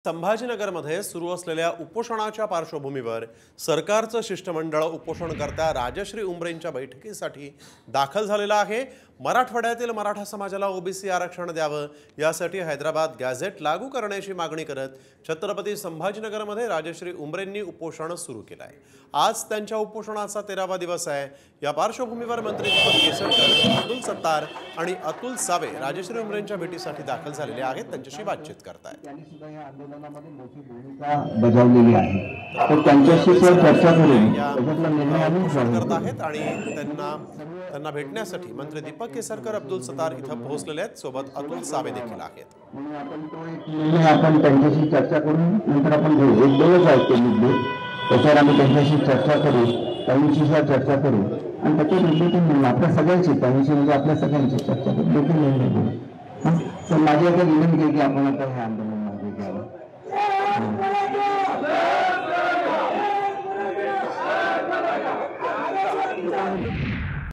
संभाजीनगरमध्ये सुरू असलेल्या उपोषणाच्या पार्श्वभूमीवर सरकारचं शिष्टमंडळ उपोषणकर्त्या राजश्री उमरेंच्या बैठकीसाठी दाखल झालेला आहे। मराठवाड्यातील मराठा समाजाला ओबीसी आरक्षण द्यावं यासाठी हैदराबाद गॅझेट लागू करण्याची मागणी करत छत्रपती संभाजीनगरमध्ये राजश्री उमरेंनी उपोषण सुरू केलं आहे। आज त्यांच्या उपोषणाचा 13वा दिवस आहे। या पार्श्वभूमीवर मंत्री दीपक केसरकर, अब्दुल सत्तार आणि अतुल सावे राजश्री उमरेंच्या भेटीसाठी दाखल झालेले आहेत। त्यांच्याशी बातचीत करतायत। बजावलेली आहे तर त्यांच्याशी चर्चा करून त्याच्यातला निर्णय आम्ही करत आहेत आणि त्यांना भेटण्यासाठी मंत्री दीपक केसरकर, अब्दुल सत्तार इथं पोहोचलेले आहेत। सोबत अतुल सावे देखील आहेत। म्हणून आपण तो एक निर्णय आपण त्यांच्याशी चर्चा करून नंतर आपण घेऊ। एक दिवस आहे ते मुद्दे, त्याच्यावर आम्ही त्यांच्याशी चर्चा करू, त्यांच्याशी चर्चा करू आणि त्याचे निर्णय आपल्या सगळ्यांची, त्यांच्याशी म्हणजे आपल्या सगळ्यांची चर्चा करू, देखील निर्णय घेऊ। तर माझी आता विनंती आहे की आपण आता हे आंदोलन मागे घ्यावं। Thank you.